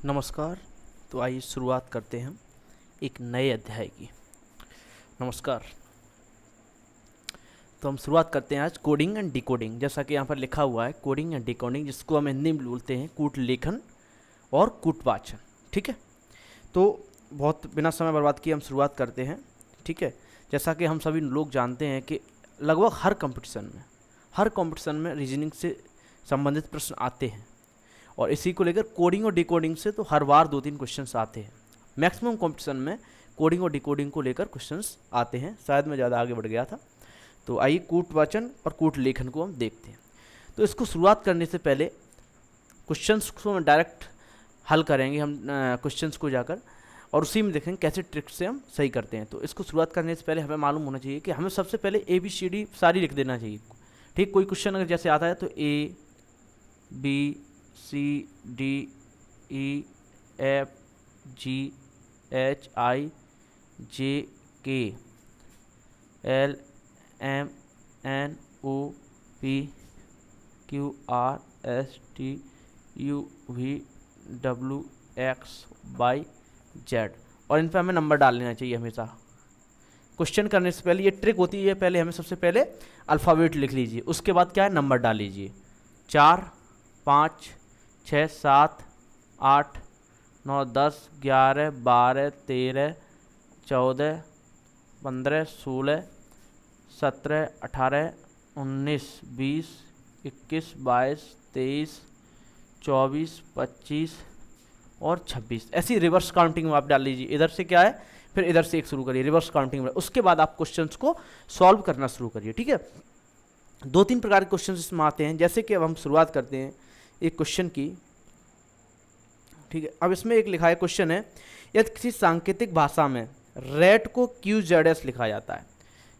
नमस्कार। तो आइए शुरुआत करते हैं एक नए अध्याय की। नमस्कार। तो हम शुरुआत करते हैं आज कोडिंग एंड डिकोडिंग। जैसा कि यहाँ पर लिखा हुआ है कोडिंग एंड डिकोडिंग, जिसको हम हिंदी में बोलते हैं कूट लेखन और कूटवाचन। ठीक है, तो बहुत बिना समय बर्बाद किए हम शुरुआत करते हैं। ठीक है, जैसा कि हम सभी लोग जानते हैं कि लगभग हर कंपटीशन में रीजनिंग से संबंधित प्रश्न आते हैं, और इसी को लेकर कोडिंग और डिकोडिंग से तो हर बार 2-3 क्वेश्चंस आते हैं। मैक्सिमम कंपटीशन में कोडिंग और डिकोडिंग को लेकर क्वेश्चंस आते हैं। शायद मैं ज़्यादा आगे बढ़ गया था। तो आइए कूटवाचन और कूट लेखन को हम देखते हैं। तो इसको शुरुआत करने से पहले क्वेश्चंस को हम डायरेक्ट हल करेंगे हम क्वेश्चंस को जाकर, और उसी में देखेंगे कैसे ट्रिक से हम सही करते हैं। तो इसको शुरुआत करने से पहले हमें मालूम होना चाहिए कि हमें सबसे पहले ABCD सारी लिख देना चाहिए। ठीक, कोई क्वेश्चन अगर जैसे आता है तो ABCDEFGHIJKLMNOPQRSTUVWXYZ, और इन पर हमें नंबर डाल लेना चाहिए हमेशा। क्वेश्चन करने से पहले ये ट्रिक होती है, पहले हमें सबसे पहले अल्फ़ाबेट लिख लीजिए, उसके बाद क्या है नंबर डाल लीजिए। 4 5 6 7 8 9 10 11 12 13 14 15 16 17 18 19 20 21 22 23 24 25 और 26, ऐसी रिवर्स काउंटिंग में आप डाल लीजिए। इधर से क्या है, फिर इधर से एक शुरू करिए रिवर्स काउंटिंग में। उसके बाद आप क्वेश्चंस को सॉल्व करना शुरू करिए। ठीक है, 2-3 प्रकार के क्वेश्चंस इसमें आते हैं। जैसे कि अब हम शुरुआत करते हैं एक क्वेश्चन की। ठीक है, अब इसमें एक लिखा है क्वेश्चन है, यदि किसी सांकेतिक भाषा में रेट को QZS लिखा जाता है।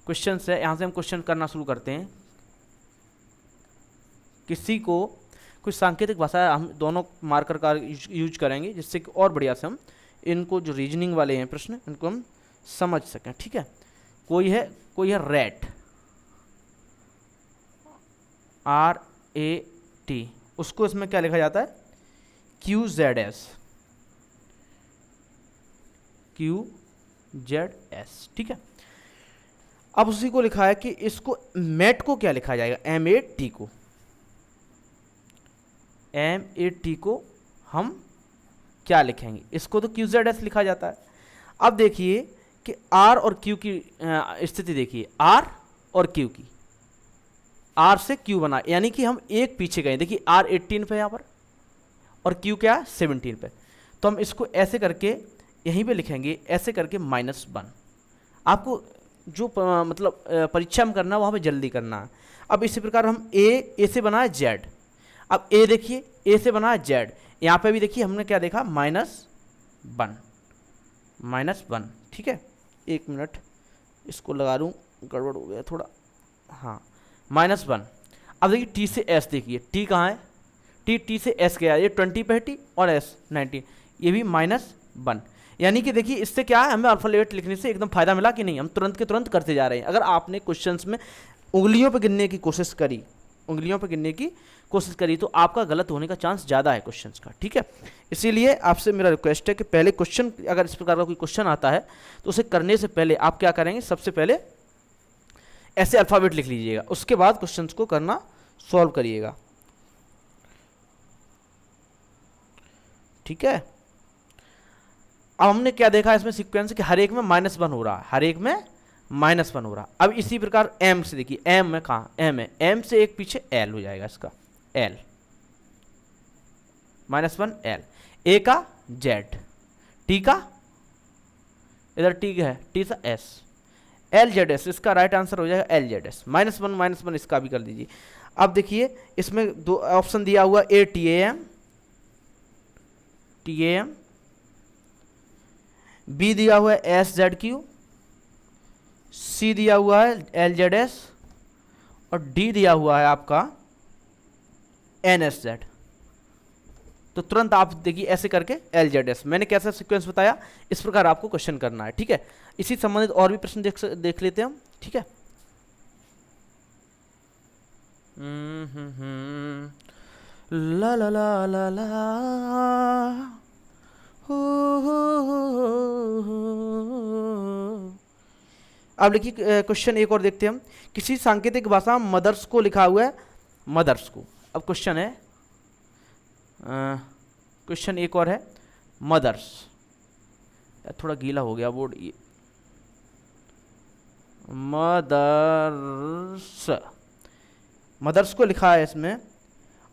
क्वेश्चन से यहाँ से हम क्वेश्चन करना शुरू करते हैं। किसी को कुछ सांकेतिक भाषा, हम दोनों मार्कर का यूज करेंगे जिससे कि और बढ़िया से हम इनको जो रीजनिंग वाले हैं प्रश्न इनको हम समझ सकें। ठीक है, कोई है रेट RAT, उसको इसमें क्या लिखा जाता है QZS। ठीक है, अब उसी को लिखा है कि इसको मैट को क्या लिखा जाएगा, MAT को हम क्या लिखेंगे, इसको तो QZS लिखा जाता है। अब देखिए कि R और Q की स्थिति देखिए, R और Q की, R से Q बना, यानी कि हम एक पीछे गए। देखिए R 18 पे यहाँ पर और Q क्या 17 पे, तो हम इसको ऐसे करके यहीं पे लिखेंगे, ऐसे करके -1। आपको जो मतलब परीक्षा में करना है वहाँ पे जल्दी करना है। अब इसी प्रकार हम A से बना है Z। अब A देखिए A से बना है Z, यहाँ पे भी देखिए हमने क्या देखा -1। ठीक है, 1 मिनट इसको लगा लूँ, गड़बड़ हो गया थोड़ा। हाँ, -1। अब देखिए T से S, देखिए T कहाँ है, T से S गया, ये 20 पे है T और S 19, ये भी -1। यानी कि देखिए इससे क्या है, हमें अल्फाबेट लिखने से एकदम फायदा मिला कि नहीं, हम तुरंत के तुरंत करते जा रहे हैं। अगर आपने क्वेश्चंस में उंगलियों पे गिनने की कोशिश करी तो आपका गलत होने का चांस ज़्यादा है क्वेश्चंस का। ठीक है, इसीलिए आपसे मेरा रिक्वेस्ट है कि पहले क्वेश्चन, अगर इस प्रकार का कोई क्वेश्चन आता है तो उसे करने से पहले आप क्या करेंगे, सबसे पहले ऐसे अल्फ़ाबेट लिख लीजिएगा, उसके बाद क्वेश्चंस को करना सॉल्व करिएगा। ठीक है, अब हमने क्या देखा इसमें सीक्वेंस कि हर एक में -1 हो रहा है, अब इसी प्रकार M से देखिए, M में कहाँ M है, M से एक पीछे L हो जाएगा, इसका L -1 L, A का Z, T का इधर T का है T सा S, LZS, इसका राइट आंसर हो जाएगा LZS। -1 इसका भी कर दीजिए। अब देखिए इसमें 2 ऑप्शन दिया हुआ TAM, B दिया हुआ है SZQ, C दिया हुआ है LZS और D दिया हुआ है आपका NSZ। तो तुरंत आप देखिए ऐसे करके LZS, मैंने कैसा सीक्वेंस बताया, इस प्रकार आपको क्वेश्चन करना है। ठीक है, इसी संबंधित और भी प्रश्न देख लेते हैं हम। ठीक है, ला ला ला ला ला अब लिखिए क्वेश्चन एक और देखते हैं हम। किसी सांकेतिक भाषा में मदर्स को लिखा हुआ है, मदर्स को। अब क्वेश्चन है, क्वेश्चन एक और है मदर्स। थोड़ा गीला हो गया बोर्ड, ये मदर्स, मदर्स को लिखा है इसमें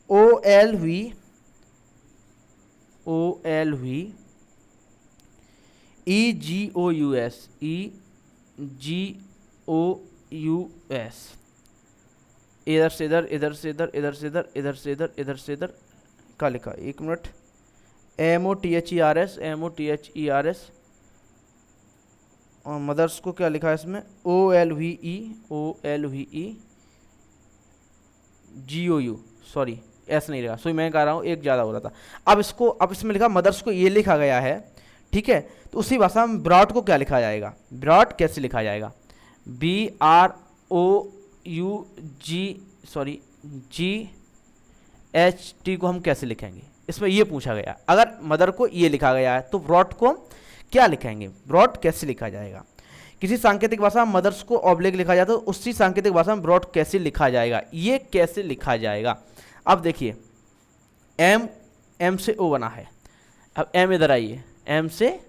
OLV EGOUS इधर से इधर, इधर से इधर, इधर से इधर, इधर से इधर, इधर से इधर का लिखा, एक मिनट, MOTHERS और मदर्स को क्या लिखा है इसमें OLVE GOU, सॉरी ऐसा नहीं लिखा, सॉरी मैं कह रहा हूँ एक ज़्यादा हो रहा था। अब इसको, अब इसमें लिखा मदर्स को ये लिखा गया है, ठीक है। तो उसी भाषा में ब्रॉड को क्या लिखा जाएगा, ब्रॉड कैसे लिखा जाएगा, GROUGHT को हम कैसे लिखेंगे, इसमें ये पूछा गया। अगर मदर को ये लिखा गया है तो ब्रॉड को क्या लिखेंगे, ब्रॉड कैसे लिखा जाएगा। किसी सांकेतिक भाषा में मदर्स को ऑब्लिक लिखा जाता है तो उसी सांकेतिक भाषा में ब्रॉड कैसे लिखा जाएगा, ये कैसे लिखा जाएगा। अब देखिए M से O बना है, अब M इधर आइए, M से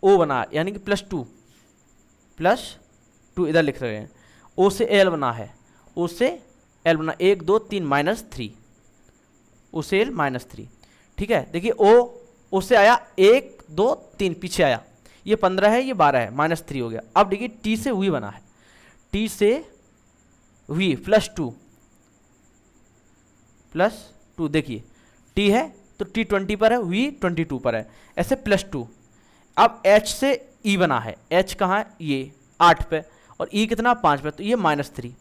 O बना है यानी कि +2 इधर लिख रहे हैं। O से L बना है, O से L बना 1 2 3 -3, O से L -3, ठीक है। देखिए O से आया 1 2 3 पीछे आया, ये 15 है, ये 12 है, -3 हो गया। अब देखिए T से V बना है, T से V +2 देखिए T है तो T 20 पर है, V 22 पर है, ऐसे +2। अब H से E बना है, H कहाँ है, ये 8 पे, और E कितना 5 पे, तो ये -3।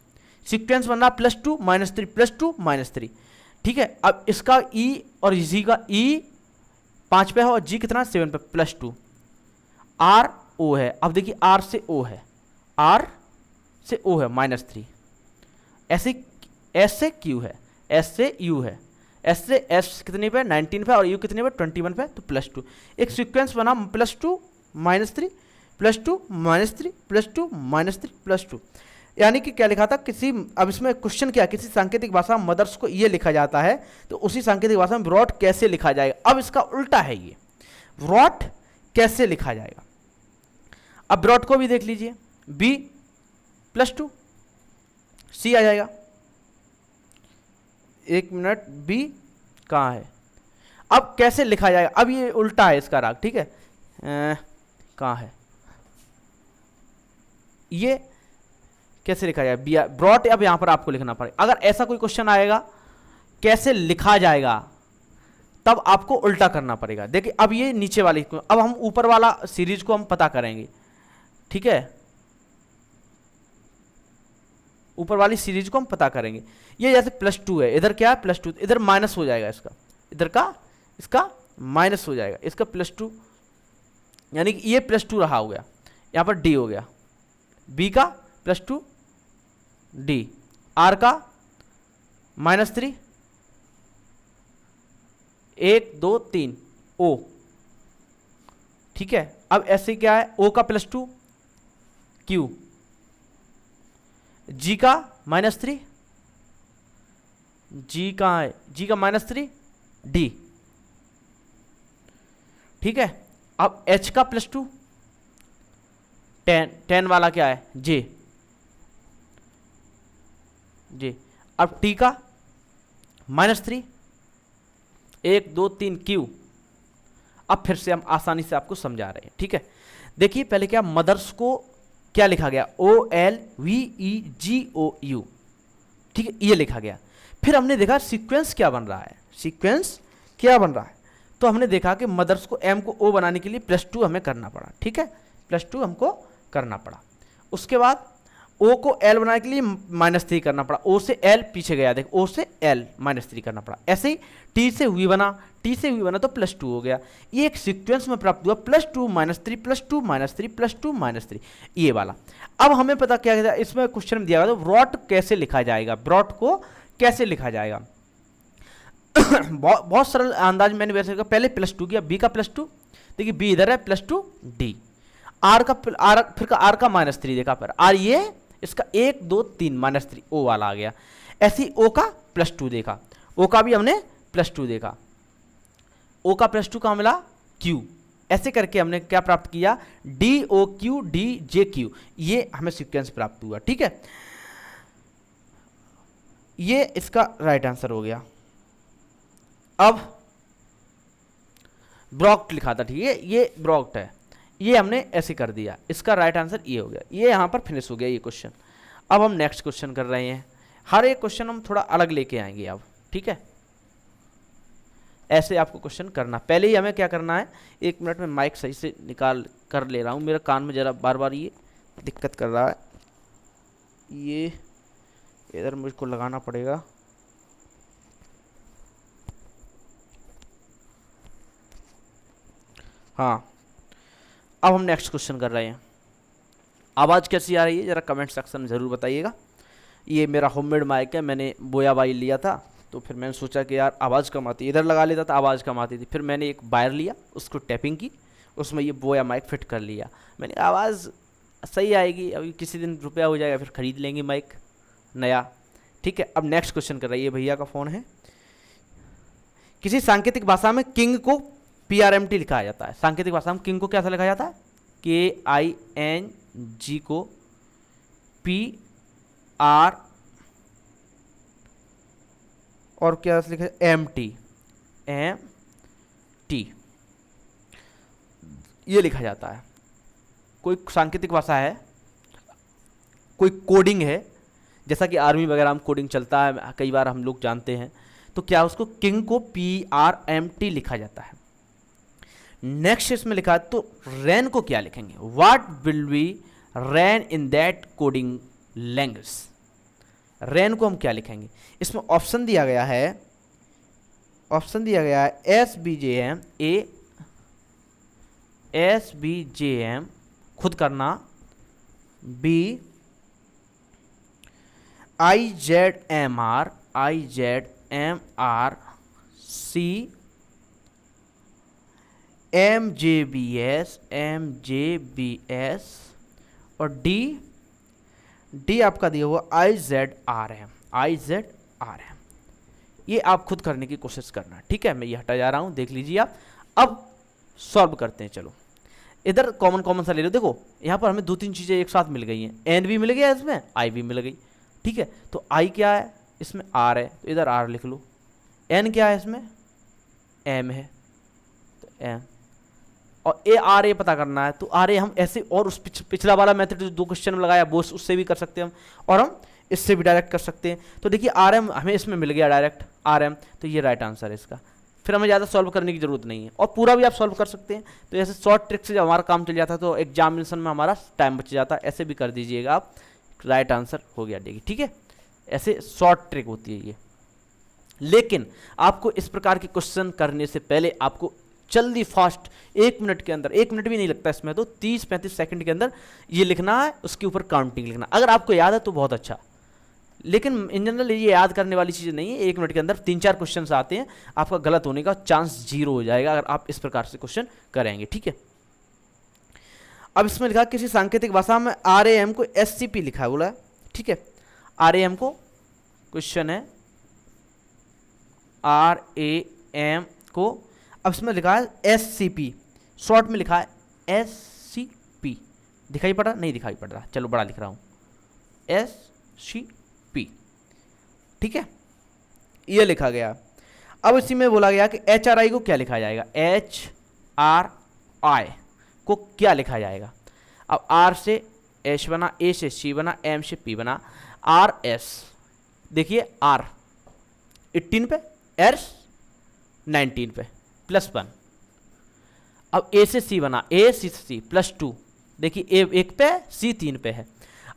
सीक्वेंस बन रहा +2 -3 +2 -3, ठीक है। अब इसका E और G का E 5 पे है और G कितना 7 पे, +2। R O है, अब देखिए R से O है, R से O है -3, ऐसे S से Q है, S से U है, S से S कितने पे 19 पे और U कितने पे 21 पे, तो +2। एक सीक्वेंस बना +2 -3 +2 -3 +2 -3 +2, यानी कि क्या लिखा था किसी, अब इसमें क्वेश्चन क्या, किसी सांकेतिक भाषा में मदर्स को ये लिखा जाता है तो उसी सांकेतिक भाषा में ब्रॉड कैसे लिखा जाएगा। अब इसका उल्टा है, ये ब्रॉड कैसे लिखा जाएगा। अब ब्रॉड को भी देख लीजिए, B +2 C आ जाएगा, एक मिनट, B कहाँ है, अब कैसे लिखा जाएगा। अब ये उल्टा है इसका राग, ठीक है, कहाँ है ये, कैसे लिखा जाएगा ब्रॉड। अब यहां पर आपको लिखना पड़ेगा, अगर ऐसा कोई क्वेश्चन आएगा कैसे लिखा जाएगा तब आपको उल्टा करना पड़ेगा। देखिए अब ये नीचे वाली, अब हम ऊपर वाला सीरीज को हम पता करेंगे, ठीक है, ऊपर वाली सीरीज को हम पता करेंगे। ये जैसे +2 है, इधर क्या है +2, इधर माइनस हो जाएगा इसका, इधर का इसका माइनस हो जाएगा, इसका +2, यानी कि ये +2 रहा हो गया, यहाँ पर D हो गया, B का +2 D, R का -3 1 2 3 O, ठीक है। अब ऐसे क्या है, O का +2 Q, G का -3, G कहाँ है, G का -3 D, ठीक है। अब H का +2 10 वाला क्या है J, अब T का -3 1 2 3 Q। अब फिर से हम आसानी से आपको समझा रहे हैं, ठीक है। देखिए पहले क्या, मदर्स को क्या लिखा गया OLVEGOU, ठीक है, ये लिखा गया। फिर हमने देखा सीक्वेंस क्या बन रहा है, सीक्वेंस क्या बन रहा है, तो हमने देखा कि मदर्स को M को O बनाने के लिए +2 हमें करना पड़ा, ठीक है, +2 हमको करना पड़ा। उसके बाद O को L बनाने के लिए -3 करना पड़ा, O से L पीछे गया, देख O से L -3 करना पड़ा। ऐसे ही T से V बना, T से V बना तो +2 हो गया। ये एक सीक्वेंस में प्राप्त हुआ, +2 -3 +2 -3 +2 -3, ये वाला। अब हमें पता क्या है, इसमें क्वेश्चन में दिया गया तो ब्रॉड कैसे लिखा जाएगा, ब्रॉड को कैसे लिखा जाएगा। बहुत सरल अंदाज मैंने वैसे कहा, पहले +2 किया, B का +2, देखिए B इधर है +2 D। आर का आर फिर का आर का -3 देखा, फिर आर ये इसका 1 2 3 -3 ओ वाला आ गया। ऐसे ही ओ का +2 देखा, ओ का भी हमने +2 देखा, ओ का +2 कहाँ मिला, क्यू। ऐसे करके हमने क्या प्राप्त किया, D O Q D J Q, ये हमें सीक्वेंस प्राप्त हुआ। ठीक है, ये इसका राइट आंसर हो गया। अब ब्रॉक्ट लिखा था, ठीक है, ये ब्रॉक्ट है, ये हमने ऐसे कर दिया, इसका राइट आंसर ये हो गया। ये यहाँ पर फिनिश हो गया ये क्वेश्चन। अब हम नेक्स्ट क्वेश्चन कर रहे हैं, हर एक क्वेश्चन हम थोड़ा अलग लेके आएंगे अब। ठीक है, ऐसे आपको क्वेश्चन करना। पहले ही हमें क्या करना है, 1 मिनट में माइक सही से निकाल कर ले रहा हूँ, मेरा कान में ज़रा बार बार ये दिक्कत कर रहा है, ये इधर मुझको लगाना पड़ेगा। हाँ, अब हम नेक्स्ट क्वेश्चन कर रहे हैं। आवाज़ कैसी आ रही है ज़रा कमेंट सेक्शन में ज़रूर बताइएगा। ये मेरा होममेड माइक है, मैंने बोया बाई लिया था, तो फिर मैंने सोचा कि यार आवाज़ कम आती है, इधर लगा लेता था आवाज़ कम आती थी, फिर मैंने एक वायर लिया, उसको टैपिंग की, उसमें ये बोया माइक फिट कर लिया। मैंने आवाज़ सही आएगी, अभी किसी दिन रुपया हो जाएगा फिर ख़रीद लेंगे माइक नया। ठीक है, अब नेक्स्ट क्वेश्चन कर रही है, भैया का फ़ोन है। किसी सांकेतिक भाषा में किंग को PRMT लिखा जाता है। सांकेतिक भाषा में किंग को कैसा लिखा जाता है, KING को PR और क्या लिखा है, MT ये लिखा जाता है। कोई सांकेतिक भाषा है, कोई कोडिंग है, जैसा कि आर्मी वगैरह में कोडिंग चलता है, कई बार हम लोग जानते हैं, तो क्या उसको किंग को PRMT लिखा जाता है। नेक्स्ट इसमें लिखा है, तो रैन को क्या लिखेंगे, what will be rain in that coding language. Rain को हम क्या लिखेंगे, इसमें ऑप्शन दिया गया है, SBJM खुद करना, B IZMR C MJBS और D आपका दिया हुआ IZRM। ये आप खुद करने की कोशिश करना। ठीक है, मैं ये हटा जा रहा हूँ, देख लीजिए आप। अब सॉल्व करते हैं, चलो इधर कॉमन सा ले लो। देखो यहाँ पर हमें 2-3 चीज़ें एक साथ मिल गई हैं, N भी मिल गया इसमें, I भी मिल गई। ठीक है, तो I क्या है, इसमें R है, तो इधर R लिख लो। N क्या है, इसमें M है, तो M और RA पता करना है, तो RA हम ऐसे, और उस पिछला वाला मेथड जो 2 क्वेश्चन में लगाया वो उससे भी कर सकते हैं हम, और हम इससे भी डायरेक्ट कर सकते हैं। तो देखिए RM हमें इसमें मिल गया डायरेक्ट, RM, तो ये राइट आंसर है इसका। फिर हमें ज़्यादा सॉल्व करने की ज़रूरत नहीं है, और पूरा भी आप सॉल्व कर सकते हैं। तो ऐसे शॉर्ट ट्रिक से जब हमारा काम चल जाता है तो एग्जामिनेशन में हमारा टाइम बच जाता है। ऐसे भी कर दीजिएगा आप, राइट आंसर हो गया देखिए। ठीक है, ऐसे शॉर्ट ट्रिक होती है ये। लेकिन आपको इस प्रकार के क्वेश्चन करने से पहले आपको जल्दी फास्ट 1 मिनट के अंदर, 1 मिनट भी नहीं लगता इसमें, तो 30-35 सेकंड के अंदर ये लिखना है, उसके ऊपर काउंटिंग लिखना। अगर आपको याद है तो बहुत अच्छा, लेकिन इन जनरल ये याद करने वाली चीज़ नहीं है। 1 मिनट के अंदर 3-4 क्वेश्चन आते हैं, आपका गलत होने का चांस 0 हो जाएगा अगर आप इस प्रकार से क्वेश्चन करेंगे। ठीक है, अब इसमें लिखा किसी सांकेतिक भाषा में RAM को SCP लिखा बोला है। ठीक है, RAM को, क्वेश्चन है RAM को, अब इसमें लिखा है SCP, शॉर्ट में लिखा है SCP। दिखाई पड़ रहा, नहीं दिखाई पड़ रहा, चलो बड़ा लिख रहा हूँ, SCP। ठीक है, ये लिखा गया। अब इसी में बोला गया कि HRI को क्या लिखा जाएगा, HRI को क्या लिखा जाएगा। अब R से H बना, A से C बना, M से P बना, RS, देखिए R 18 पे, S 19 पे, +1। अब A से C बना, A C से C +2, देखिए A 1 पे, C 3 पे है।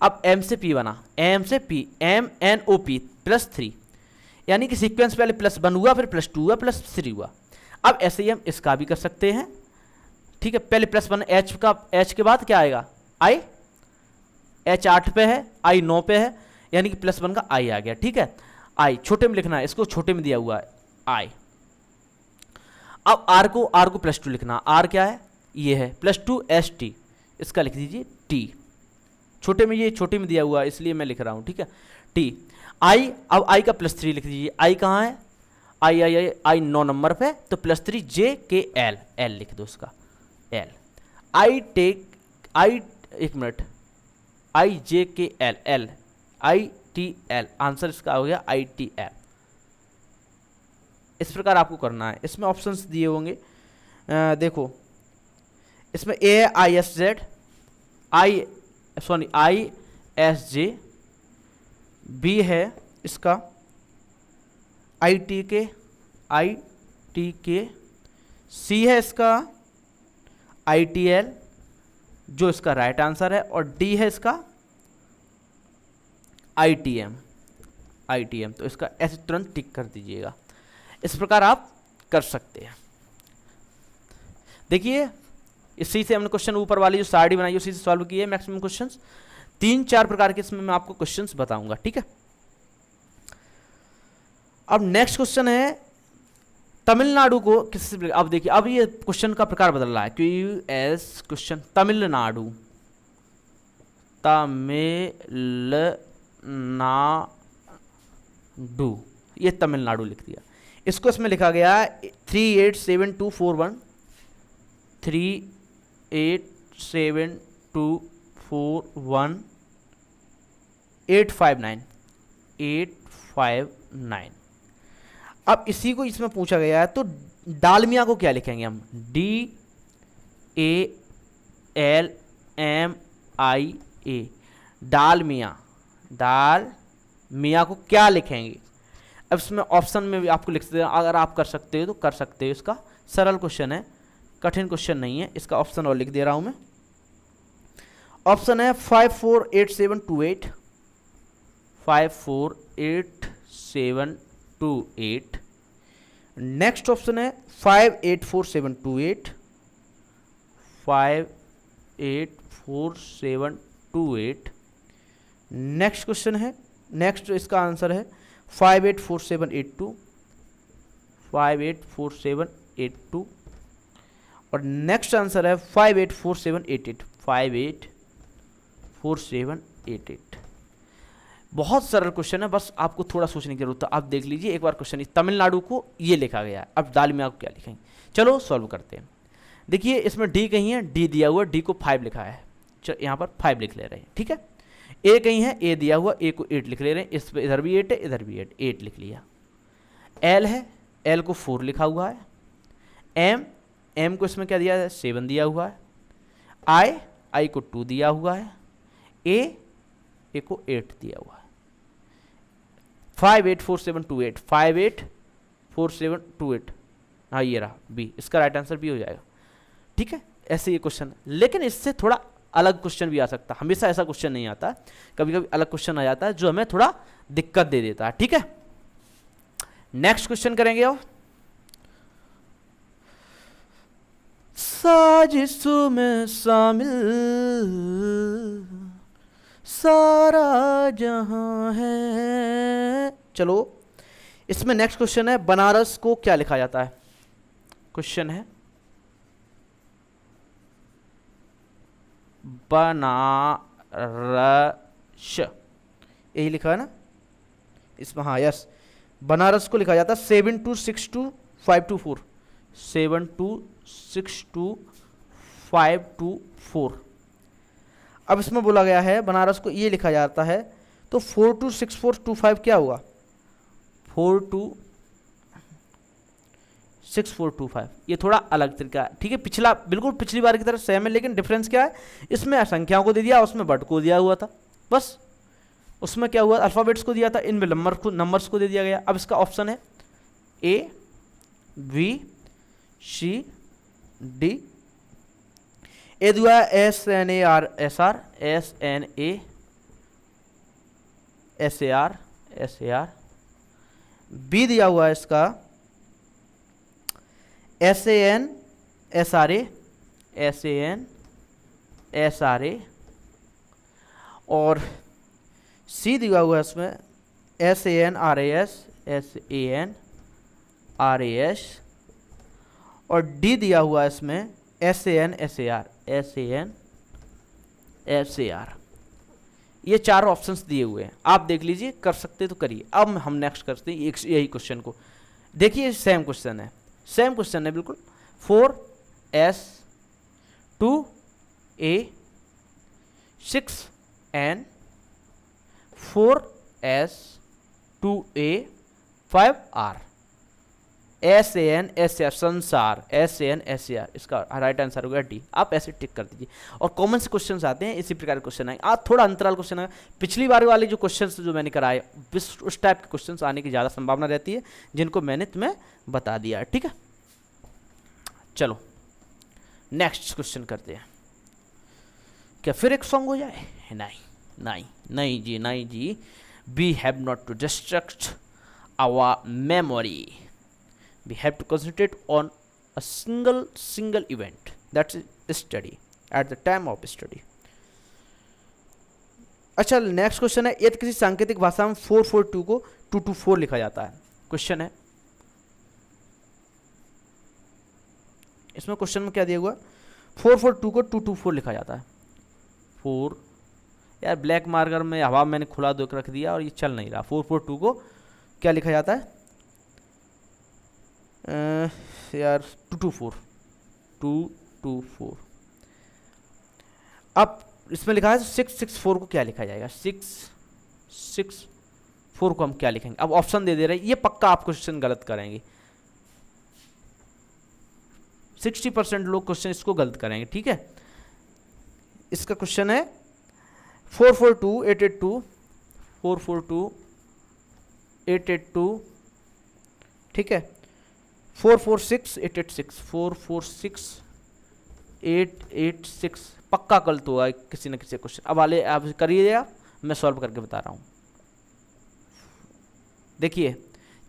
अब M से P बना, M से P, M N O P +3, यानी कि सीक्वेंस पहले +1 हुआ, फिर +2 हुआ, +3 हुआ। अब ऐसे ही हम इसका भी कर सकते हैं। ठीक है, पहले +1 H का, H के बाद क्या आएगा I, H 8 पे है, I 9 पे है, यानी कि +1 का I आ गया। ठीक है, I छोटे में लिखना है, इसको छोटे में दिया हुआ है I। अब R को +2 लिखना, R क्या है, ये है +2 ST, इसका लिख दीजिए टी। छोटे में, ये छोटे में दिया हुआ है इसलिए मैं लिख रहा हूँ, ठीक है, टी। आई, अब आई का +3 लिख दीजिए। आई कहाँ है, आई आई आई आई 9 नंबर पे, तो +3 जे के एल, एल लिख दो उसका, एल। आई टेक, आई, एक मिनट, आई जे के L, L, I T L, answer इसका हो गया आई टी एल। इस प्रकार आपको करना है। इसमें ऑप्शंस दिए होंगे, देखो इसमें ए है I S Z, I S J, B है इसका आई टी के, सी है इसका आई टी एल जो इसका राइट आंसर है, और डी है इसका आई टी एम। तो इसका ऐसे तुरंत टिक कर दीजिएगा। इस प्रकार आप कर सकते हैं। देखिए इसी से हमने क्वेश्चन ऊपर वाली जो सारणी बनाई उसी से सॉल्व किए मैक्सिमम क्वेश्चंस। 3-4 प्रकार के इसमें मैं आपको क्वेश्चंस बताऊंगा, ठीक है। अब नेक्स्ट क्वेश्चन है तमिलनाडु को किससे, अब देखिए अब ये क्वेश्चन का प्रकार बदल रहा है, QS क्वेश्चन तमिलनाडु, ये तमिलनाडु लिख दिया। इसको इसमें लिखा गया 387241, 387241 859। अब इसी को इसमें पूछा गया है, तो डालमिया को क्या लिखेंगे हम, DALMIA, डालमिया को क्या लिखेंगे। अब इसमें ऑप्शन में भी आपको लिख सकते हैं, अगर आप कर सकते हो तो कर सकते हो। इसका सरल क्वेश्चन है, कठिन क्वेश्चन नहीं है। इसका ऑप्शन और लिख दे रहा हूं मैं। ऑप्शन है 548728, 548728। नेक्स्ट ऑप्शन है 584728, 584728। नेक्स्ट क्वेश्चन है, नेक्स्ट इसका आंसर है 584782, 584782। और नेक्स्ट आंसर है 584788, 584788। बहुत सरल क्वेश्चन है, बस आपको थोड़ा सोचने की जरूरत है। आप देख लीजिए एक बार क्वेश्चन, तमिलनाडु को ये लिखा गया है, अब डालमिया को क्या लिखेंगे। चलो सॉल्व करते हैं। देखिए इसमें डी कहीं है, डी दिया हुआ, डी को 5 लिखा है, यहाँ पर 5 लिख ले रहे हैं, ठीक है। ए कहीं है, ए दिया हुआ, ए को 8 लिख ले रहे हैं, इस पर इधर भी 8 है, इधर भी 8 लिख लिया। एल है, एल को 4 लिखा हुआ है। एम को इसमें क्या दिया है, 7 दिया हुआ है। आई को 2 दिया हुआ है। ए को 8 दिया हुआ है। 584728, 584728, हाँ ये रहा बी, इसका राइट आंसर बी हो जाएगा, ठीक है। ऐसे ये क्वेश्चन, लेकिन इससे थोड़ा अलग क्वेश्चन भी आ सकता है। हमेशा ऐसा क्वेश्चन नहीं आता, कभी कभी अलग क्वेश्चन आ जाता है जो हमें थोड़ा दिक्कत दे देता है, ठीक है। नेक्स्ट क्वेश्चन करेंगे अब, साजिशों में शामिल सारा जहां है। चलो इसमें नेक्स्ट क्वेश्चन है, बनारस को क्या लिखा जाता है। क्वेश्चन है बनारस, यही लिखा है ना इसमें, हाँ यस, बनारस को लिखा जाता है 7262524, 7262524। अब इसमें बोला गया है बनारस को ये लिखा जाता है, तो 426425 क्या हुआ, 426425। ये थोड़ा अलग तरीका है, ठीक है। पिछला बिल्कुल पिछली बार की तरह सेम है, लेकिन डिफरेंस क्या है, इसमें संख्याओं को दे दिया, उसमें वर्ड को दिया हुआ था, बस। उसमें क्या हुआ, अल्फ़ाबेट्स को दिया था, इनमें नंबर्स को दे दिया गया। अब इसका ऑप्शन है ए, बी, सी, डी। ए दिया SNAR, बी दिया हुआ है इसका SAN, और सी दिया हुआ है इसमें SANRAS, और डी दिया हुआ है इसमें SANSAR, SAR। ये चार ऑप्शंस दिए हुए हैं, आप देख लीजिए, कर सकते तो करिए। अब हम नेक्स्ट करते हैं यही क्वेश्चन को। देखिए सेम क्वेश्चन है, सेम क्वेश्चन है बिल्कुल। 4S 2A 6N 4S 2A 5R। SAN SAR संसार, SAN SAR, इसका राइट आंसर होगा डी। आप ऐसे टिक कर दीजिए। और कॉमन से क्वेश्चंस आते हैं, इसी प्रकार के क्वेश्चन आएंगे। आज थोड़ा अंतराल क्वेश्चन आएगा, पिछली बार वाले जो क्वेश्चंस जो मैंने कराए उस टाइप के क्वेश्चंस आने की ज़्यादा संभावना रहती है, जिनको मैंने तुम्हें बता दिया है। ठीक है, चलो नेक्स्ट क्वेश्चन करते हैं। क्या फिर एक सॉन्ग हो जाए? नहीं नहीं नहीं जी, नहीं जी। We have not to distract our memory, we have to concentrate on a single event, that's study at the time of study। अच्छा, नेक्स्ट क्वेश्चन है, यदि किसी सांकेतिक भाषा में 442 को 224 लिखा जाता है। क्वेश्चन है, इसमें क्वेश्चन में क्या दिया हुआ है? 442 को 224 लिखा जाता है। 4 यार ब्लैक मार्कर में हवा मैंने खुला दो रख दिया और ये चल नहीं रहा। 442 को क्या लिखा जाता है यार? 224। अब इसमें लिखा है 664 को क्या लिखा जाएगा? 664 को हम क्या लिखेंगे? अब ऑप्शन दे रहे हैं, ये पक्का आप क्वेश्चन गलत करेंगे। 60% लोग क्वेश्चन इसको गलत करेंगे। ठीक है, इसका क्वेश्चन है 442 882, ठीक है, 446 886 पक्का गलत हुआ है किसी न किसी क्वेश्चन। अब वाले आप करिए, मैं सॉल्व करके बता रहा हूँ। देखिए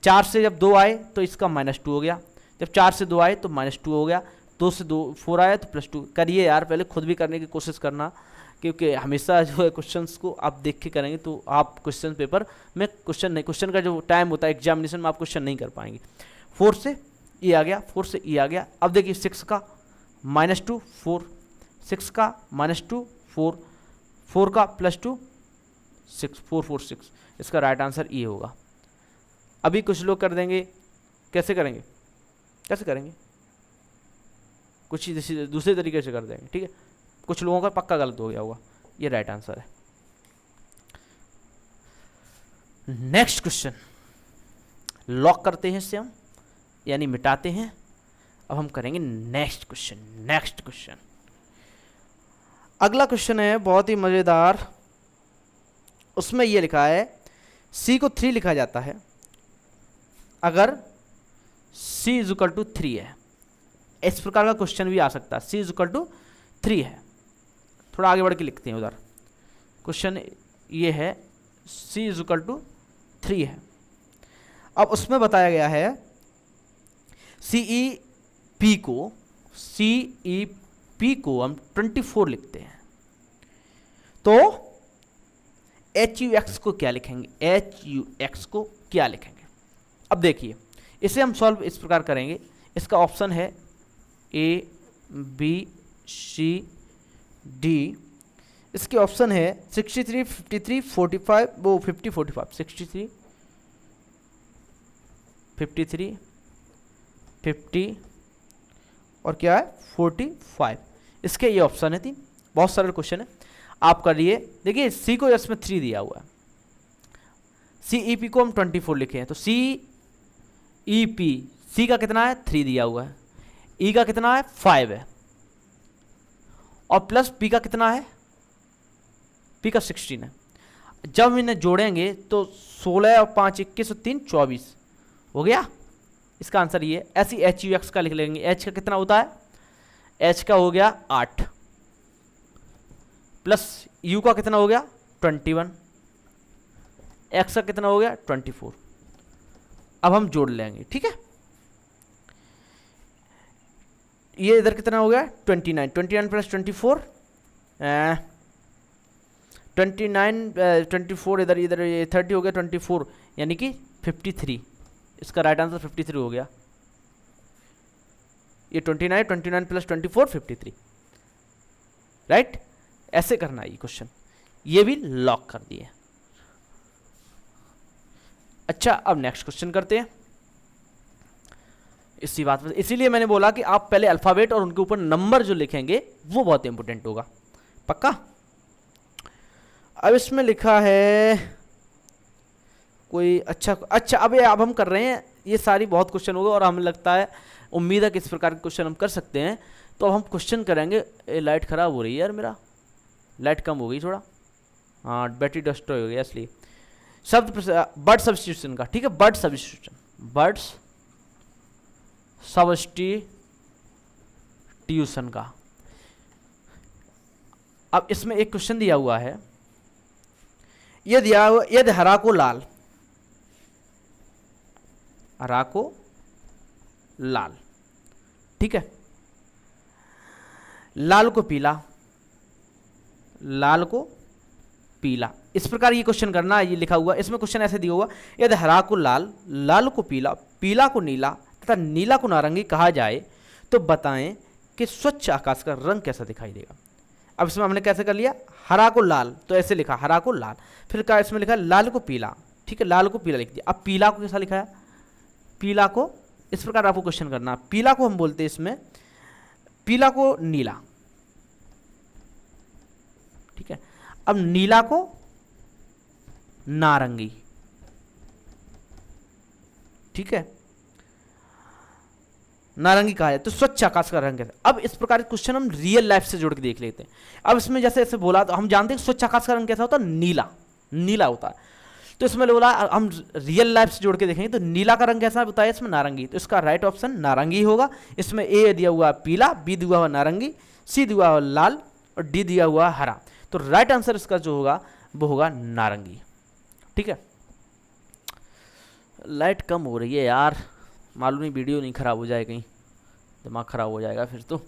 4 से जब 2 आए तो इसका -2 हो गया, जब 4 से 2 आए तो -2 हो गया, 2 से 4 आया तो +2। करिए यार, पहले खुद भी करने की कोशिश करना, क्योंकि हमेशा जो है क्वेश्चंस को आप देख के करेंगे तो आप क्वेश्चन पेपर में क्वेश्चन का जो टाइम होता है एग्जामिनेशन में, आप क्वेश्चन नहीं कर पाएंगे। 4 से ये आ गया, 4 से ये आ गया। अब देखिए 6 का -2 4, 6 का -2 4, 4 का +2 6, 446। इसका राइट आंसर ये होगा। अभी कुछ लोग कर देंगे, कैसे करेंगे? कुछ दूसरे तरीके से कर देंगे। ठीक है, कुछ लोगों का पक्का गलत हो गया होगा। ये राइट आंसर है। नेक्स्ट क्वेश्चन लॉक करते हैं, इससे हम यानी मिटाते हैं। अब हम करेंगे नेक्स्ट क्वेश्चन। अगला क्वेश्चन है बहुत ही मजेदार। उसमें यह लिखा है c को 3 लिखा जाता है अगर c = 3 है। इस प्रकार का क्वेश्चन भी आ सकता है, c = 3 है। थोड़ा आगे बढ़ के लिखते हैं उधर। क्वेश्चन ये है c = 3 है। अब उसमें बताया गया है CEP को हम 24 लिखते हैं, तो HUX को क्या लिखेंगे? अब देखिए, इसे हम सॉल्व इस प्रकार करेंगे। इसका ऑप्शन है A B C D। इसके ऑप्शन है 63 53 45 वो 50 45 63 53 50 और क्या है 45। इसके ये ऑप्शन है 3। बहुत सरल क्वेश्चन है, आप करिए। देखिए सी को इसमें 3 दिया हुआ है, CEP को हम 24 लिखे हैं, तो CEP C का कितना है 3 दिया हुआ है, E का कितना है 5 है, और प्लस P का कितना है, P का 16 है। जब इन्हें जोड़ेंगे तो 16 और 5 21 और 3 24 हो गया। इसका आंसर ये। ऐसे HUX का लिख लेंगे। H का कितना होता है, H का हो गया 8 प्लस U का कितना हो गया 21, X का कितना हो गया 24। अब हम जोड़ लेंगे, ठीक है। ये इधर कितना हो गया 29 प्लस 24 29 24 इधर ये 30 हो गया 24 यानी कि 53। इसका राइट आंसर 53 हो गया। ये 29 प्लस 24 53 राइट। ऐसे करना है ये क्वेश्चन, ये भी लॉक कर दिए। अच्छा, अब नेक्स्ट क्वेश्चन करते हैं इसी बात पर। इसीलिए मैंने बोला कि आप पहले अल्फाबेट और उनके ऊपर नंबर जो लिखेंगे वो बहुत इंपॉर्टेंट होगा, पक्का। अब इसमें लिखा है कोई अच्छा अब हम कर रहे हैं, ये सारी बहुत क्वेश्चन होगा और हमें लगता है, उम्मीद है कि इस प्रकार के क्वेश्चन हम कर सकते हैं। तो अब हम क्वेश्चन करेंगे। लाइट ख़राब हो रही है यार, मेरा लाइट कम हो गई थोड़ा, हाँ बैटरी डिस्ट्रॉय हो गया इसलिए। शब्द बर्ड सब्स्टिट्यूशन का, ठीक है, बर्ड सब्स्टिट्यूशन, बर्ड्स सब्स्टिट्यूशन का। अब इसमें एक क्वेश्चन दिया हुआ है, यदि हरा को लाल, हरा को लाल, ठीक है, लाल को पीला, लाल को पीला, इस प्रकार ये क्वेश्चन करना। ये लिखा हुआ, इसमें क्वेश्चन ऐसे दिया हुआ, यदि हरा को लाल, लाल को पीला, पीला को नीला तथा नीला को नारंगी कहा जाए तो बताएं कि स्वच्छ आकाश का रंग कैसा दिखाई देगा। अब इसमें हमने कैसे कर लिया, हरा को लाल तो ऐसे लिखा, हरा को लाल, फिर क्या इसमें लिखा लाल को पीला, ठीक है, लाल को पीला लिख दिया। अब पीला को कैसा लिखा है, पीला को इस प्रकार आपको क्वेश्चन करना, पीला को हम बोलते हैं इसमें, पीला को नीला, ठीक है, अब नीला को नारंगी, ठीक है, नारंगी कहा है तो स्वच्छ आकाश का रंग कैसा। अब इस प्रकार के क्वेश्चन हम रियल लाइफ से जोड़ के देख लेते हैं। अब इसमें जैसे ऐसे बोला तो हम जानते हैं स्वच्छ आकाश का रंग कैसा होता है, नीला, नीला होता है। तो इसमें बोला हम रियल लाइफ से जोड़ के देखेंगे तो नीला का रंग कैसा बताया, इसमें नारंगी, तो इसका राइट ऑप्शन नारंगी होगा। इसमें ए दिया हुआ पीला, बी दिया हुआ नारंगी, सी दिया हुआ लाल और डी दिया हुआ हरा, तो राइट आंसर इसका जो होगा वो होगा नारंगी, ठीक है। लाइट कम हो रही है यार, मालूम नहीं वीडियो नहीं खराब हो जाए, कहीं दिमाग खराब हो जाएगा फिर तो।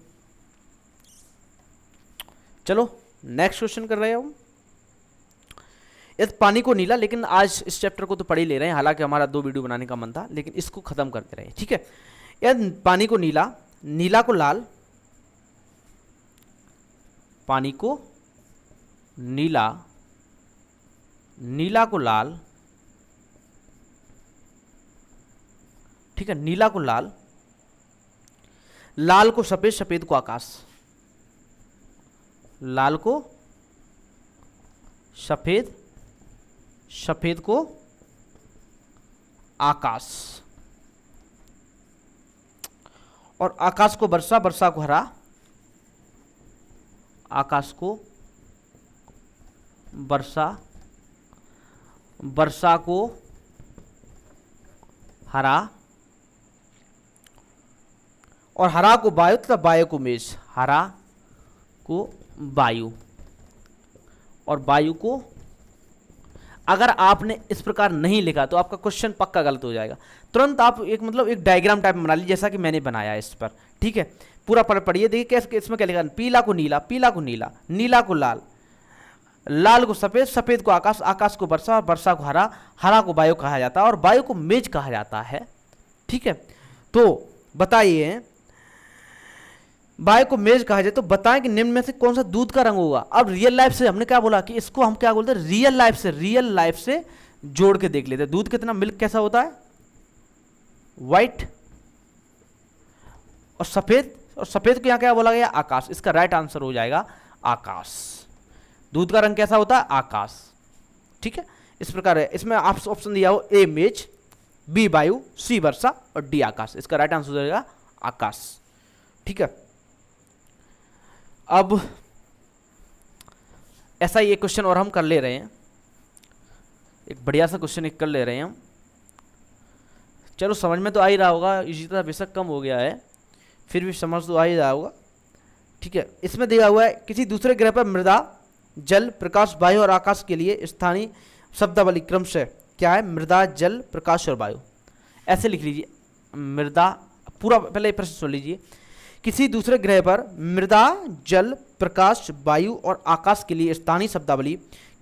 चलो नेक्स्ट क्वेश्चन कर रहे हैं हम। यदि पानी को नीला, लेकिन आज इस चैप्टर को तो पढ़ ही ले रहे हैं, हालांकि हमारा 2 वीडियो बनाने का मन था, लेकिन इसको खत्म करते रहे, ठीक है। यदि पानी को नीला, नीला को लाल, पानी को नीला, नीला को लाल, ठीक है, नीला को लाल, लाल को सफेद, सफेद को आकाश, लाल को सफेद, सफेद को आकाश, और आकाश को वर्षा, वर्षा को हरा, आकाश को वर्षा, वर्षा को हरा, और हरा को वायु तथा वायु को मेष, हरा को वायु और वायु को। अगर आपने इस प्रकार नहीं लिखा तो आपका क्वेश्चन पक्का गलत हो जाएगा। तुरंत आप एक मतलब एक डायग्राम टाइप में बना लीजिए, जैसा कि मैंने बनाया है इस पर, ठीक है। पूरा पढ़िए, देखिए कैसे इसमें क्या लिखा, पीला को नीला, पीला को नीला, नीला को लाल, लाल को सफेद, सफेद को आकाश, आकाश को वर्षा, वर्षा को हरा, हरा को वायु कहा जाता है और वायु को मेज कहा जाता है, ठीक है। तो बताइए, वायु को मेज कहा जाए तो बताएं कि निम्न में से कौन सा दूध का रंग होगा। अब रियल लाइफ से हमने क्या बोला कि इसको हम क्या बोलते हैं, रियल लाइफ से जोड़ के देख लेते हैं। दूध कितना, मिल्क कैसा होता है, व्हाइट, और सफेद, और सफेद को यहां क्या बोला गया, आकाश, इसका राइट आंसर हो जाएगा आकाश। दूध का रंग कैसा होता है, आकाश, ठीक है। इस प्रकार है, इसमें आप ऑप्शन दिया हो ए मेज, बी वायु, सी वर्षा और डी आकाश, इसका राइट आंसर हो जाएगा आकाश, ठीक है। अब ऐसा ही एक क्वेश्चन और हम कर ले रहे हैं, एक बढ़िया सा क्वेश्चन एक कर ले रहे हैं हम। चलो समझ में तो आ ही रहा होगा, इसी तरह बेशक कम हो गया है, फिर भी समझ तो आ ही रहा होगा, ठीक है। इसमें दिया हुआ है किसी दूसरे ग्रह पर मृदा, जल, प्रकाश, वायु और आकाश के लिए स्थानीय शब्दावली क्रम से क्या है, मृदा, जल, प्रकाश और वायु, ऐसे लिख लीजिए। मृदा, पूरा पहले प्रश्न सुन लीजिए। किसी दूसरे ग्रह पर मृदा, जल, प्रकाश, वायु और आकाश के लिए स्थानीय शब्दावली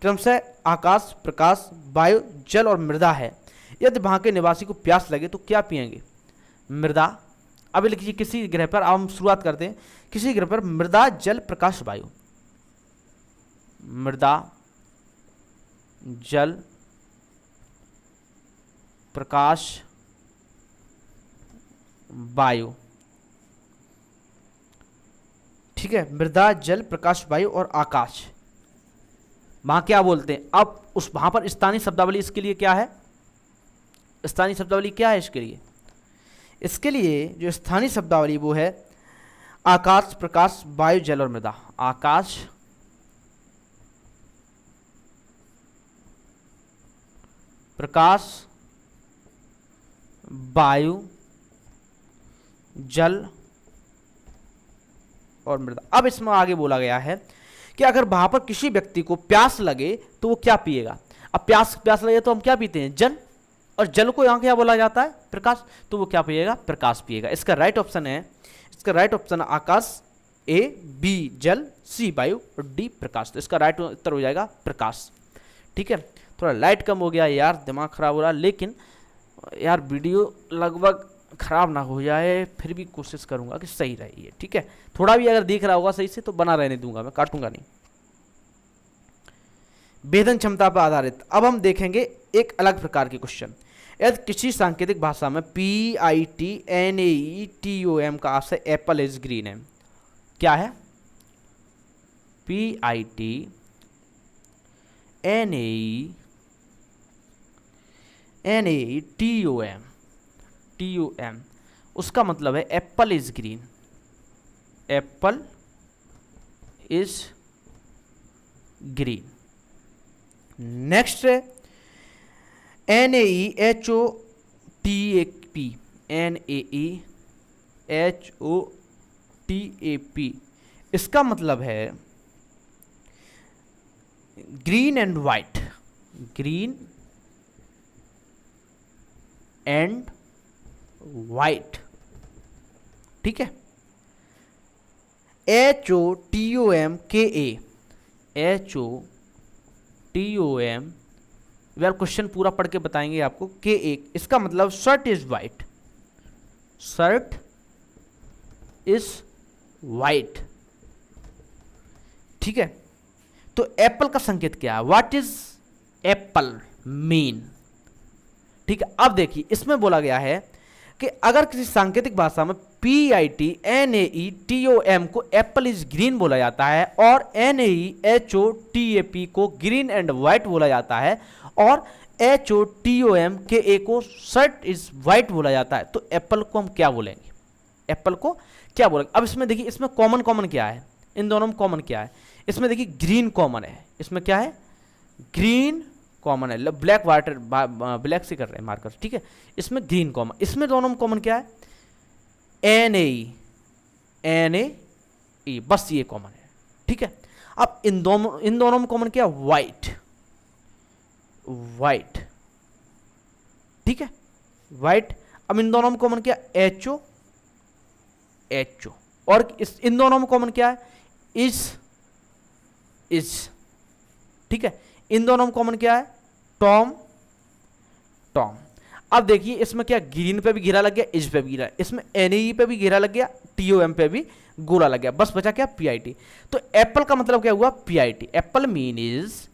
क्रमशः आकाश, प्रकाश, वायु, जल और मृदा है। यदि वहाँ के निवासी को प्यास लगे तो क्या पिएंगे, मृदा। अब लिखिए किसी ग्रह पर, अब हम शुरुआत करते हैं, किसी ग्रह पर मृदा, जल, प्रकाश, वायु, मृदा, जल, प्रकाश, वायु। ठीक है, मृदा, जल, प्रकाश, वायु और आकाश। वहां क्या बोलते हैं? अब उस वहां पर स्थानीय शब्दावली इसके लिए क्या है? स्थानीय शब्दावली क्या है इसके लिए? इसके लिए जो स्थानीय शब्दावली वो है आकाश, प्रकाश, वायु, जल और मृदा। आकाश, प्रकाश, वायु, जल और मृदा। अब इसमें आगे बोला गया है कि अगर वहां पर किसी व्यक्ति को प्यास लगे तो वो क्या पिएगा? अब प्यास लगे तो हम क्या पीते हैं? जल। और जल को यहां क्या बोला जाता है? प्रकाश। तो वो क्या पिएगा? प्रकाश पिएगा। इसका राइट ऑप्शन है, इसका राइट ऑप्शन आकाश, ए, बी जल, सी वायु और डी प्रकाश। तो इसका राइट उत्तर हो जाएगा प्रकाश। ठीक है, थोड़ा लाइट कम हो गया यार, दिमाग खराब हो रहा, लेकिन यार वीडियो लगभग खराब ना हो जाए, फिर भी कोशिश करूंगा कि सही रही है। ठीक है, थोड़ा भी अगर दिख रहा होगा सही से तो बना रहने दूंगा, मैं काटूंगा नहीं। भेदन क्षमता पर आधारित। अब हम देखेंगे एक अलग प्रकार के क्वेश्चन। यदि किसी सांकेतिक भाषा में PITNAETOM का आशय एप्पल इज ग्रीन है, क्या है? PITNAETOM, उसका मतलब है Apple is green. Apple is green. Next है NAEHOTAP। NAEHOTAP, इसका मतलब है green and white. Green and white. ठीक है, HOTOMKA यार क्वेश्चन पूरा पढ़ के बताएंगे आपको। के एक, इसका मतलब shirt is white. Shirt is white. ठीक है, तो एप्पल का संकेत क्या है? What is Apple mean? ठीक है, अब देखिए इसमें बोला गया है कि अगर किसी सांकेतिक भाषा में PITNAETOM को एप्पल इज ग्रीन बोला जाता है और NAEHOTAP को ग्रीन एंड व्हाइट बोला जाता है और HOTOMKA को शर्ट इज व्हाइट बोला जाता है, तो एप्पल को हम क्या बोलेंगे? एप्पल को क्या बोलेंगे? अब इसमें देखिए, इसमें कॉमन क्या है? इन दोनों में कॉमन क्या है? इसमें देखिए ग्रीन कॉमन है। इसमें क्या है? ग्रीन कॉमन है। ब्लैक वाटर, ब्लैक से कर रहे हैं मार्कर। ठीक है, इसमें ग्रीन कॉमन। इसमें दोनों में कॉमन क्या है? NAE, बस ये कॉमन है। ठीक है, अब इन दोनों में कॉमन क्या? व्हाइट। व्हाइट। ठीक है, व्हाइट। अब इन दोनों में कॉमन क्या? HO। और इन दोनों में कॉमन क्या है? इज। ठीक है, इन दोनों में कॉमन क्या है? टॉम। अब देखिए इसमें क्या, ग्रीन पे भी घेरा लग गया, इज पे भी घेरा, इसमें NAE पे भी घेरा लग गया, TOM पे भी गोला लग गया, बस बचा क्या? PIT। तो एप्पल का मतलब क्या हुआ? PIT। Apple mean is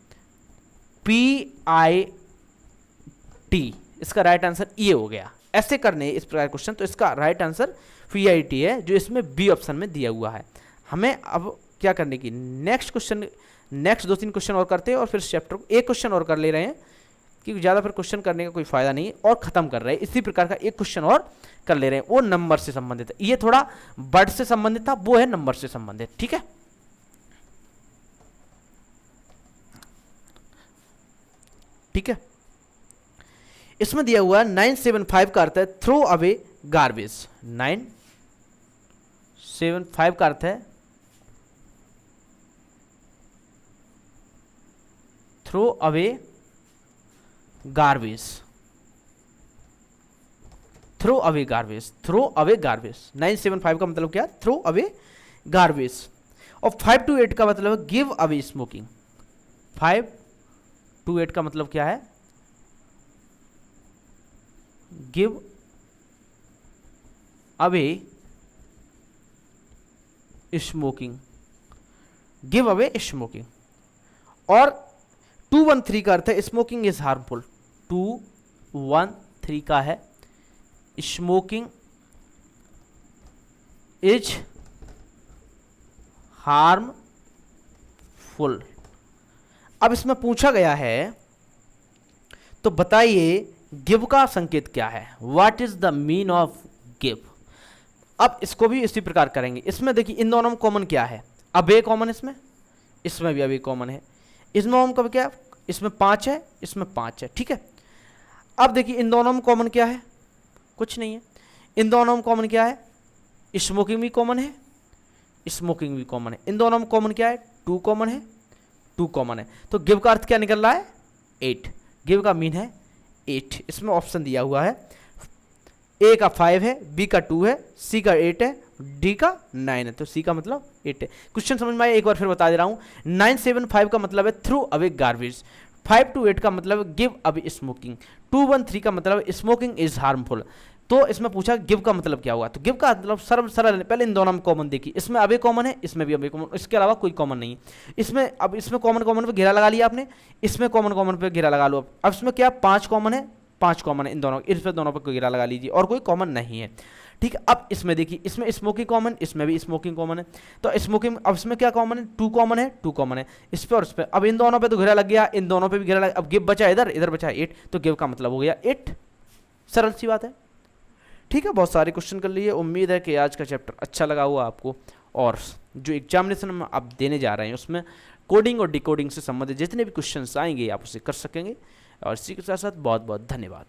PIT। इसका राइट आंसर ये हो गया। ऐसे करने इस प्रकार क्वेश्चन, तो इसका राइट आंसर PIT है, जो इसमें बी ऑप्शन में दिया हुआ है। हमें अब क्या करने की, नेक्स्ट 2-3 क्वेश्चन और करते हैं और फिर चैप्टर को एक क्वेश्चन और कर ले रहे हैं, क्योंकि ज़्यादा फिर क्वेश्चन करने का कोई फायदा नहीं है, और खत्म कर रहे हैं। इसी प्रकार का एक क्वेश्चन और कर ले रहे हैं, वो नंबर से संबंधित है। ये थोड़ा वर्ड से संबंधित था, वो है नंबर से संबंधित। ठीक है, ठीक है। इसमें दिया हुआ 975 का अर्थ है थ्रो अवे गार्बेज। 975 का अर्थ है throw away garbage. Throw away garbage, throw away garbage. 975 का मतलब क्या? Throw away garbage. और 5 to 8 का मतलब है गिव अवे स्मोकिंग। 5 to 8 का मतलब क्या है? Give away smoking. Give away smoking. और 213 का अर्थ है स्मोकिंग इज हार्मफुल। 213 का है स्मोकिंग इज हार्मफुल। अब इसमें पूछा गया है तो बताइए गिव का संकेत क्या है, what is the mean of give. अब इसको भी इसी प्रकार करेंगे। इसमें देखिए इन दोनों में कॉमन क्या है, अबे कॉमन, इसमें भी अबे कॉमन है, इसमें हम कब क्या, इसमें 5 है, इसमें 5 है, ठीक है। अब देखिए इन दोनों में कॉमन क्या है, कुछ नहीं है। इन दोनों में कॉमन क्या है, स्मोकिंग भी कॉमन है, स्मोकिंग भी कॉमन है। इन दोनों में कॉमन क्या है, 2 कॉमन है, 2 कॉमन है। तो गिव का अर्थ क्या निकल रहा है, 8। गिव का मीन है 8। इसमें ऑप्शन दिया हुआ है, ए का 5 है, बी का 2 है, सी का 8 है, डी का 9 है। तो सी का मतलब 8 है। क्वेश्चन समझ में आया, एक बार फिर बता दे रहा हूँ। 975 का मतलब है थ्रू अवे गार्बेज, 528 का मतलब है गिव अवे स्मोकिंग, 213 का मतलब है स्मोकिंग इज हार्मफुल। तो इसमें पूछा गिव का मतलब क्या हुआ, तो गिव का मतलब सरल पहले इन दोनों में कॉमन देखिए, इसमें अबे कॉमन है, इसमें भी अबे कॉमन, इसके अलावा कोई कॉमन नहीं। इसमें अब इसमें कॉमन पे घेरा लगा लिया आपने, इसमें कॉमन पे घेरा लगा लो। अब इसमें क्या 5 कॉमन है, 5 कॉमन है इन दोनों, इस पे दोनों पे घेरा लगा लीजिए और कोई कॉमन नहीं है, ठीक है। अब इसमें देखिए इसमें स्मोकिंग कॉमन, इसमें भी स्मोकिंग कॉमन है। तो स्मोकिंग अब इसमें क्या कॉमन है, 2 कॉमन है, 2 कॉमन है इस पे और इस पे। अब इन दोनों पे तो घेरा लग गया, इन दोनों पे भी घेरा लग, अब गिव बचा इधर, इधर बचा 8, तो गिव का मतलब हो गया 8। सरल सी बात है, ठीक है। बहुत सारे क्वेश्चन कर लिए। उम्मीद है कि आज का चैप्टर अच्छा लगा हुआ आपको, और जो एग्जामिनेशन में आप देने जा रहे हैं उसमें कोडिंग और डिकोडिंग से संबंधित जितने भी क्वेश्चंस आएंगे आप उसे कर सकेंगे। और इसी के साथ साथ बहुत बहुत धन्यवाद।